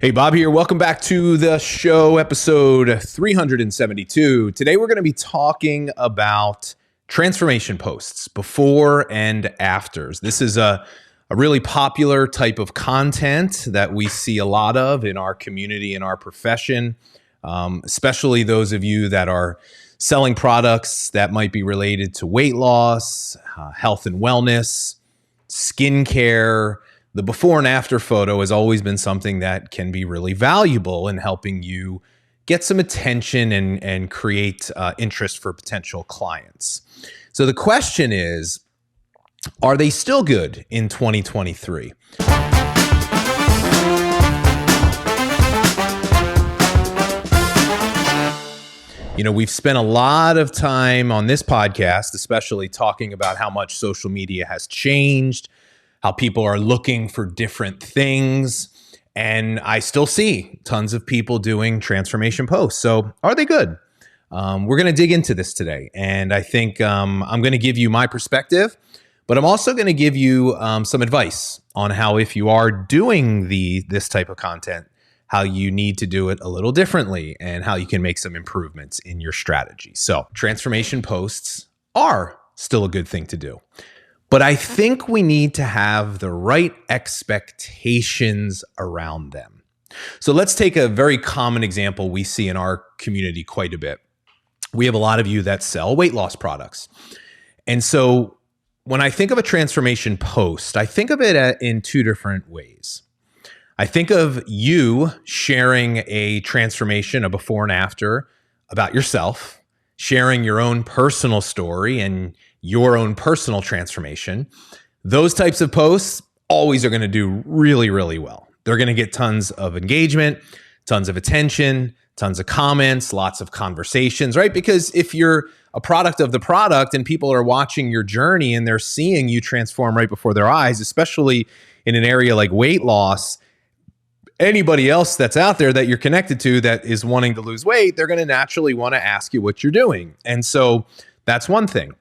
Hey, Bob here. Welcome back to the show, episode 372. Today, we're going to be talking about transformation posts, before and afters. This is a really popular type of content that we see a lot of in our community, in our profession, especially those of you that are selling products that might be related to weight loss, health and wellness, skincare. The before and after photo has always been something that can be really valuable in helping you get some attention and create interest for potential clients. So the question is, are they still good in 2023? You know, we've spent a lot of time on this podcast, especially talking about how much social media has changed, how people are looking for different things. And I still see tons of people doing transformation posts. So are they good? We're going to dig into this today. And I think I'm going to give you my perspective, but I'm also going to give you some advice on how, if you are doing this type of content, how you need to do it a little differently and how you can make some improvements in your strategy. So transformation posts are still a good thing to do. But I think we need to have the right expectations around them. So let's take a very common example we see in our community quite a bit. We have a lot of you that sell weight loss products. And so when I think of a transformation post, I think of it in two different ways. I think of you sharing a transformation, a before and after, about yourself, sharing your own personal story and your own personal transformation. Those types of posts always are going to do really, really well. They're going to get tons of engagement, tons of attention, tons of comments, lots of conversations, right? Because if you're a product of the product and people are watching your journey and they're seeing you transform right before their eyes, especially in an area like weight loss, anybody else that's out there that you're connected to that is wanting to lose weight, they're going to naturally want to ask you what you're doing. And so that's one thing.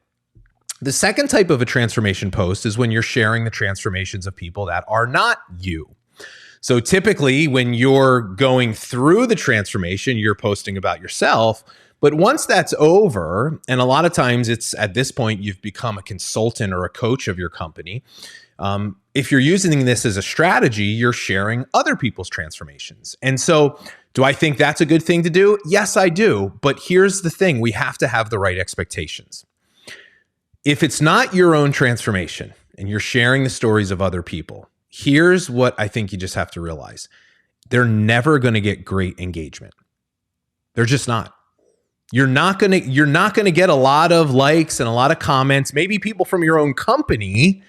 The second type of a transformation post is when you're sharing the transformations of people that are not you. So typically when you're going through the transformation, you're posting about yourself. But once that's over, and a lot of times it's at this point, you've become a consultant or a coach of your company. If you're using this as a strategy, you're sharing other people's transformations. And so do I think that's a good thing to do? Yes, I do. But here's the thing. We have to have the right expectations. If it's not your own transformation and you're sharing the stories of other people, here's what I think you just have to realize. They're never going to get great engagement. They're just not. You're not going to get a lot of likes and a lot of comments, maybe people from your own company,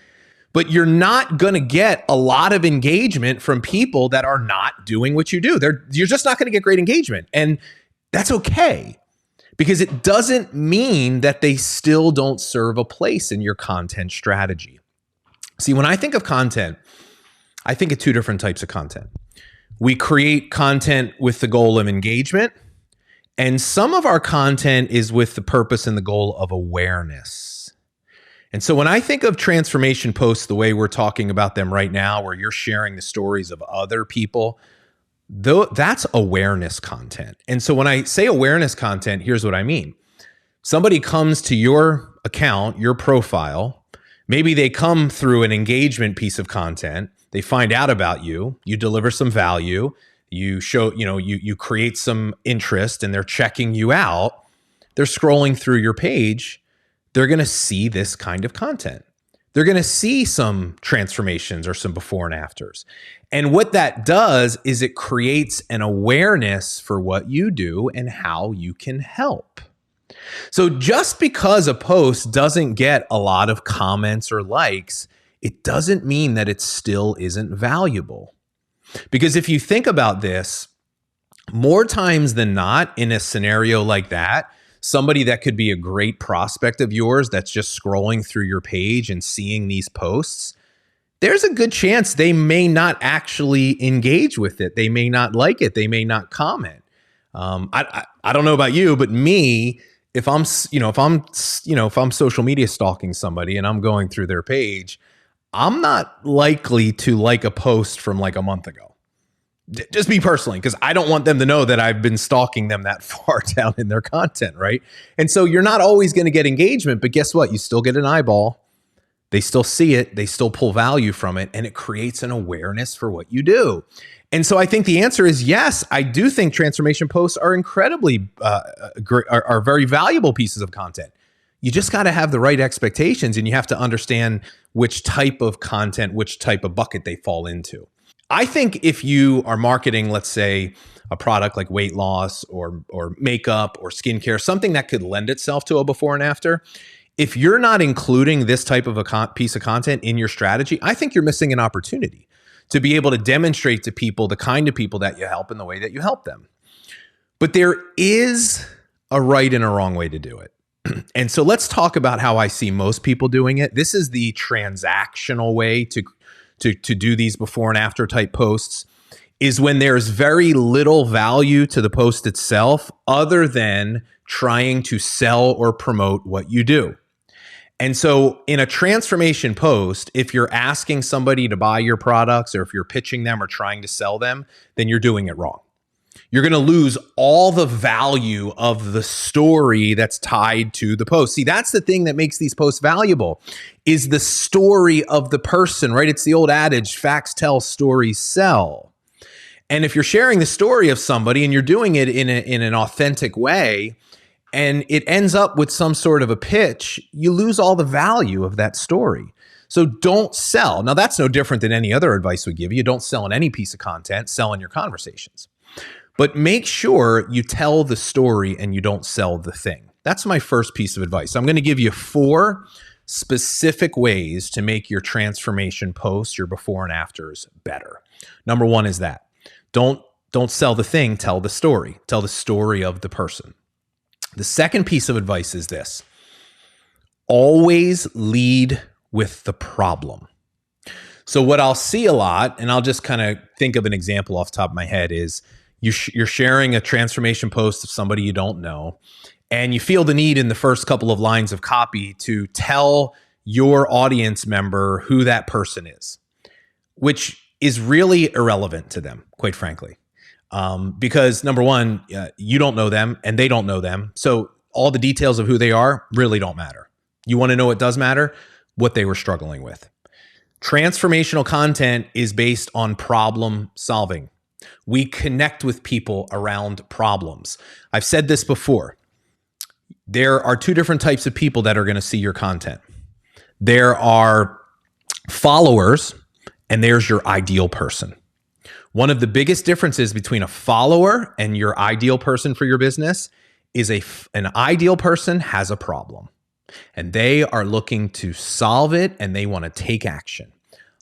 but you're not going to get a lot of engagement from people that are not doing what you do. You're just not going to get great engagement. And that's okay. Because it doesn't mean that they still don't serve a place in your content strategy. See, when I think of content, I think of two different types of content. We create content with the goal of engagement, and some of our content is with the purpose and the goal of awareness. And so when I think of transformation posts, the way we're talking about them right now, where you're sharing the stories of other people, that's awareness content. And so when I say awareness content, here's what I mean. Somebody comes to your account, your profile, maybe they come through an engagement piece of content, they find out about you, you deliver some value, you show, you create some interest and they're checking you out, they're scrolling through your page, they're going to see this kind of content. They're going to see some transformations or some before and afters. And what that does is it creates an awareness for what you do and how you can help. So just because a post doesn't get a lot of comments or likes, it doesn't mean that it still isn't valuable. Because if you think about this, more times than not in a scenario like that, somebody that could be a great prospect of yours that's just scrolling through your page and seeing these posts, there's a good chance they may not actually engage with it. They may not like it. They may not comment. I don't know about you, but me, if I'm social media stalking somebody and I'm going through their page, I'm not likely to like a post from like a month ago. Just me personally, because I don't want them to know that I've been stalking them that far down in their content, right? And so you're not always going to get engagement, but guess what? You still get an eyeball. They still see it. They still pull value from it, and it creates an awareness for what you do. And so I think the answer is yes. I do think transformation posts are incredibly, are very valuable pieces of content. You just got to have the right expectations, and you have to understand which type of content, which type of bucket they fall into. I think if you are marketing, let's say, a product like weight loss or makeup or skincare, something that could lend itself to a before and after, if you're not including this type of a piece of content in your strategy, I think you're missing an opportunity to be able to demonstrate to people the kind of people that you help and the way that you help them. But there is a right and a wrong way to do it. And so let's talk about how I see most people doing it. This is the transactional way to do these before and after type posts, is when there's very little value to the post itself other than trying to sell or promote what you do. And so in a transformation post, if you're asking somebody to buy your products or if you're pitching them or trying to sell them, then you're doing it wrong. You're going to lose all the value of the story that's tied to the post. See, that's the thing that makes these posts valuable, is the story of the person, right? It's the old adage, facts tell, stories sell. And if you're sharing the story of somebody and you're doing it in an authentic way, and it ends up with some sort of a pitch, you lose all the value of that story. So don't sell. Now, that's no different than any other advice we give you. Don't sell in any piece of content, sell in your conversations. But make sure you tell the story and you don't sell the thing. That's my first piece of advice. I'm going to give you 4 specific ways to make your transformation posts, your before and afters, better. Number 1 is that. Don't sell the thing, tell the story. Tell the story of the person. The second piece of advice is this. Always lead with the problem. So what I'll see a lot, and I'll just kind of think of an example off the top of my head, is you're sharing a transformation post of somebody you don't know, and you feel the need in the first couple of lines of copy to tell your audience member who that person is, which is really irrelevant to them, quite frankly. Because number 1, you don't know them and they don't know them. So all the details of who they are really don't matter. You want to know what does matter? What they were struggling with. Transformational content is based on problem solving. We connect with people around problems. I've said this before. There are 2 different types of people that are going to see your content. There are followers, and there's your ideal person. One of the biggest differences between a follower and your ideal person for your business is an ideal person has a problem, and they are looking to solve it, and they want to take action.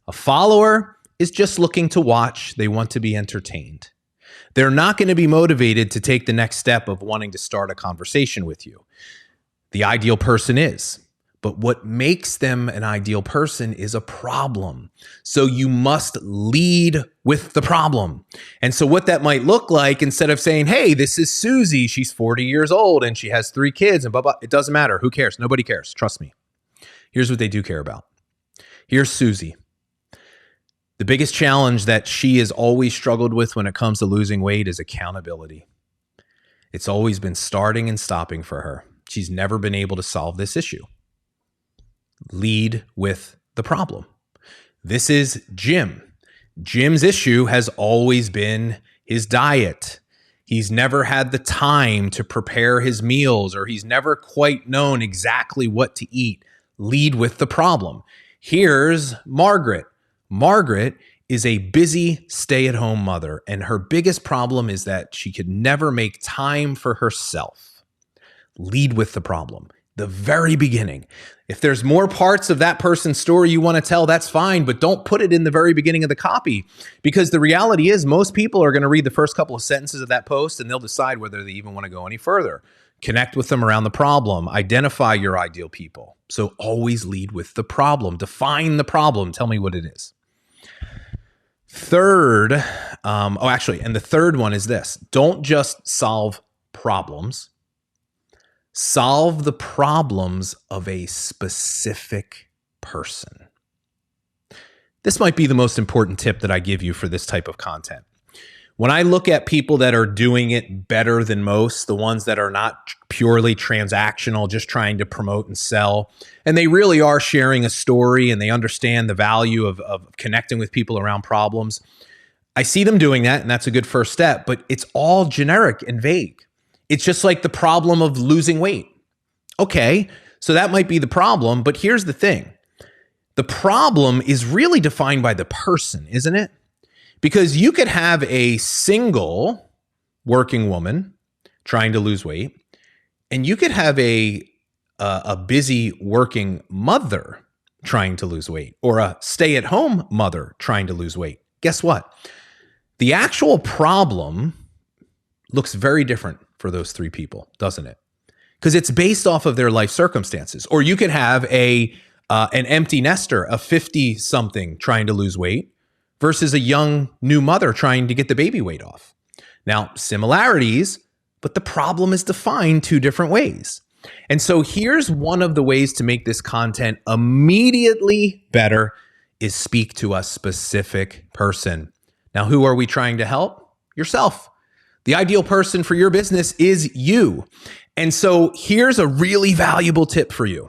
A follower is just looking to watch. They want to be entertained. They're not going to be motivated to take the next step of wanting to start a conversation with you. The ideal person is. But what makes them an ideal person is a problem. So you must lead with the problem. And so what that might look like, instead of saying, hey, this is Susie, she's 40 years old and she has 3 kids and blah, blah, it doesn't matter. Who cares? Nobody cares. Trust me. Here's what they do care about. Here's Susie. The biggest challenge that she has always struggled with when it comes to losing weight is accountability. It's always been starting and stopping for her. She's never been able to solve this issue. Lead with the problem. This is Jim. Jim's issue has always been his diet. He's never had the time to prepare his meals, or he's never quite known exactly what to eat. Lead with the problem. Here's Margaret. Margaret is a busy stay-at-home mother, and her biggest problem is that she could never make time for herself. Lead with the problem. The very beginning. If there's more parts of that person's story you want to tell, that's fine, but don't put it in the very beginning of the copy, because the reality is most people are going to read the first couple of sentences of that post and they'll decide whether they even want to go any further. Connect with them around the problem. Identify your ideal people. So always lead with the problem. Define the problem. Tell me what it is. Third, and the third one is this. Don't just solve problems. Solve the problems of a specific person. This might be the most important tip that I give you for this type of content. When I look at people that are doing it better than most, the ones that are not purely transactional, just trying to promote and sell, and they really are sharing a story and they understand the value of connecting with people around problems, I see them doing that, and that's a good first step, but it's all generic and vague. It's just like the problem of losing weight. Okay, so that might be the problem, but here's the thing. The problem is really defined by the person, isn't it? Because you could have a single working woman trying to lose weight, and you could have a busy working mother trying to lose weight, or a stay-at-home mother trying to lose weight. Guess what? The actual problem looks very different for those three people, doesn't it? Because it's based off of their life circumstances. Or you could have an empty nester, a 50-something trying to lose weight, versus a young new mother trying to get the baby weight off. Now, similarities, but the problem is defined two different ways. And so here's one of the ways to make this content immediately better is speak to a specific person. Now, who are we trying to help? Yourself. The ideal person for your business is you. And so here's a really valuable tip for you.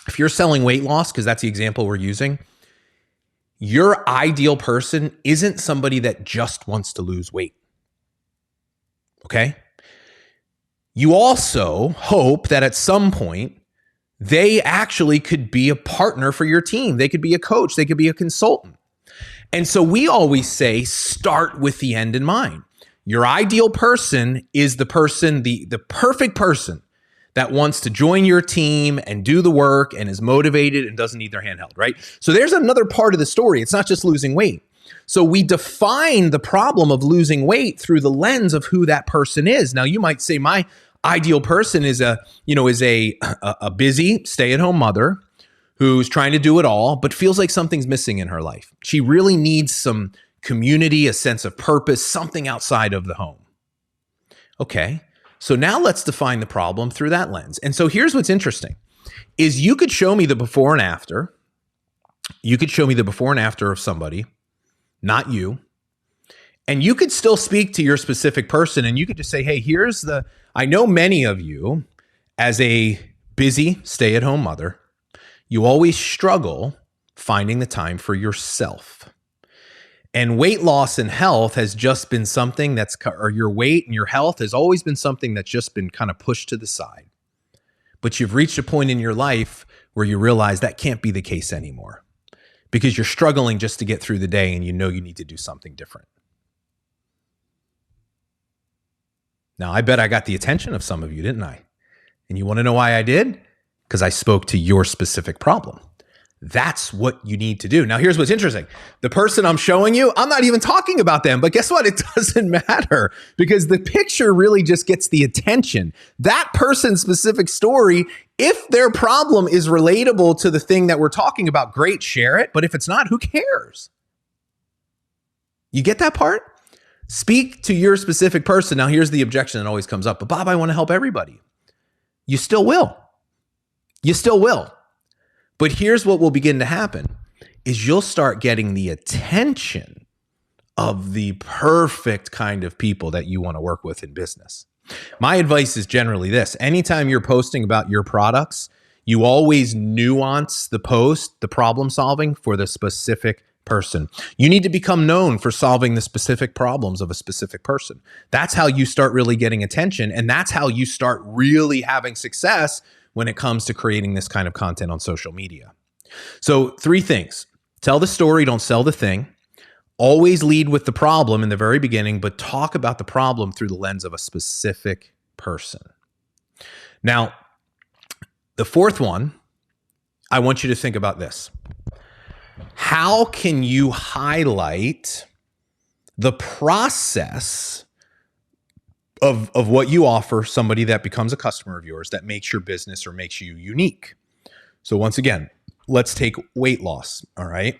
If you're selling weight loss, because that's the example we're using, your ideal person isn't somebody that just wants to lose weight. Okay? You also hope that at some point, they actually could be a partner for your team. They could be a coach. They could be a consultant. And so we always say, start with the end in mind. Your ideal person is the person, the perfect person that wants to join your team and do the work and is motivated and doesn't need their hand held, right? So there's another part of the story. It's not just losing weight. So we define the problem of losing weight through the lens of who that person is. Now you might say my ideal person is a busy stay-at-home mother who's trying to do it all, but feels like something's missing in her life. She really needs some community, a sense of purpose, something outside of the home. Okay. So now let's define the problem through that lens. And so here's what's interesting is you could show me the before and after. You could show me the before and after of somebody, not you. And you could still speak to your specific person and you could just say, hey, I know many of you as a busy stay-at-home mother, you always struggle finding the time for yourself. And weight loss and health has just been something or your weight and your health has always been something that's just been kind of pushed to the side. But you've reached a point in your life where you realize that can't be the case anymore because you're struggling just to get through the day and you know you need to do something different. Now, I bet I got the attention of some of you, didn't I? And you want to know why I did? Because I spoke to your specific problem. That's what you need to do. Now, here's what's interesting. The person I'm showing you, I'm not even talking about them, but guess what? It doesn't matter because the picture really just gets the attention. That person's specific story, if their problem is relatable to the thing that we're talking about, great, share it. But if it's not, who cares? You get that part? Speak to your specific person. Now, here's the objection that always comes up. But Bob, I want to help everybody. You still will. You still will. But here's what will begin to happen is you'll start getting the attention of the perfect kind of people that you want to work with in business. My advice is generally this. Anytime you're posting about your products, you always nuance the post, the problem solving for the specific person. You need to become known for solving the specific problems of a specific person. That's how you start really getting attention. And that's how you start really having success when it comes to creating this kind of content on social media. So 3 things. Tell the story, don't sell the thing. Always lead with the problem in the very beginning, but talk about the problem through the lens of a specific person. Now, the 4th one, I want you to think about this. How can you highlight the process of what you offer somebody that becomes a customer of yours that makes your business or makes you unique? So once again, let's take weight loss, all right?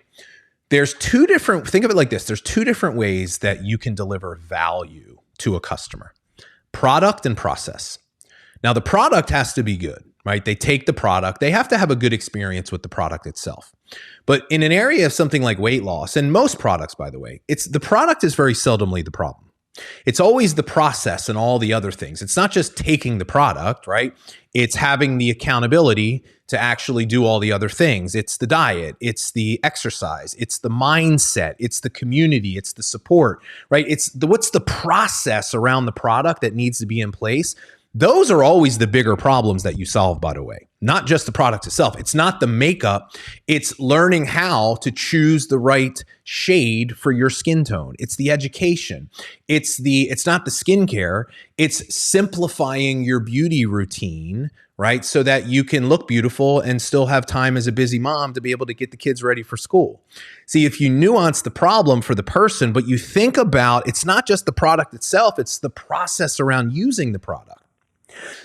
Think of it like this. There's 2 different ways that you can deliver value to a customer: product and process. Now, the product has to be good, right? They take the product. They have to have a good experience with the product itself. But in an area of something like weight loss, and most products, by the way, the product is very seldomly the problem. It's always the process and all the other things. It's not just taking the product, right? It's having the accountability to actually do all the other things. It's the diet, it's the exercise, it's the mindset, it's the community, it's the support, right? What's the process around the product that needs to be in place? Those are always the bigger problems that you solve, by the way, not just the product itself. It's not the makeup. It's learning how to choose the right shade for your skin tone. It's the education. It's not the skincare. It's simplifying your beauty routine, right? So that you can look beautiful and still have time as a busy mom to be able to get the kids ready for school. See, if you nuance the problem for the person, but you think about, it's not just the product itself, it's the process around using the product.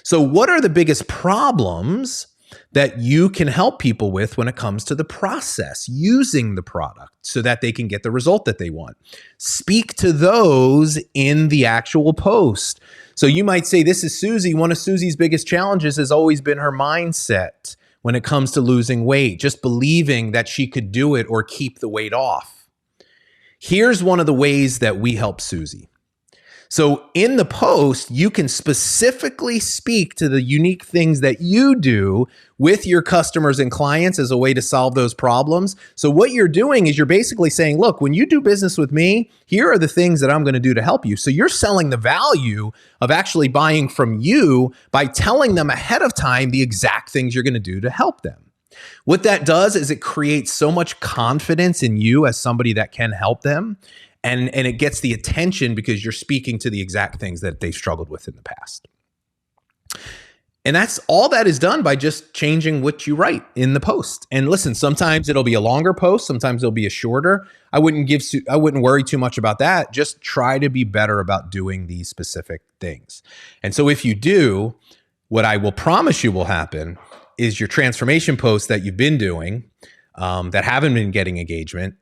So what are the biggest problems that you can help people with when it comes to the process, using the product so that they can get the result that they want? Speak to those in the actual post. So you might say, this is Susie. One of Susie's biggest challenges has always been her mindset when it comes to losing weight, just believing that she could do it or keep the weight off. Here's one of the ways that we help Susie. So in the post, you can specifically speak to the unique things that you do with your customers and clients as a way to solve those problems. So what you're doing is you're basically saying, look, when you do business with me, here are the things that I'm going to do to help you. So you're selling the value of actually buying from you by telling them ahead of time the exact things you're going to do to help them. What that does is it creates so much confidence in you as somebody that can help them. And it gets the attention because you're speaking to the exact things that they've struggled with in the past. And that's all that is done by just changing what you write in the post. And listen, sometimes it'll be a longer post, sometimes it'll be a shorter. I wouldn't worry too much about that. Just try to be better about doing these specific things. And so if you do, what I will promise you will happen is your transformation posts that you've been doing that haven't been getting engagement,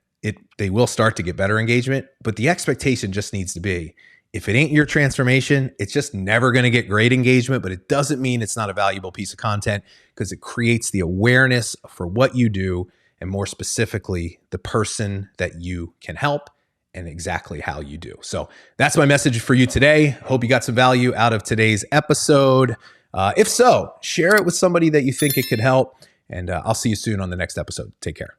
they will start to get better engagement, but the expectation just needs to be, if it ain't your transformation, it's just never going to get great engagement, but it doesn't mean it's not a valuable piece of content because it creates the awareness for what you do and more specifically, the person that you can help and exactly how you do. So that's my message for you today. Hope you got some value out of today's episode. If so, share it with somebody that you think it could help, and I'll see you soon on the next episode. Take care.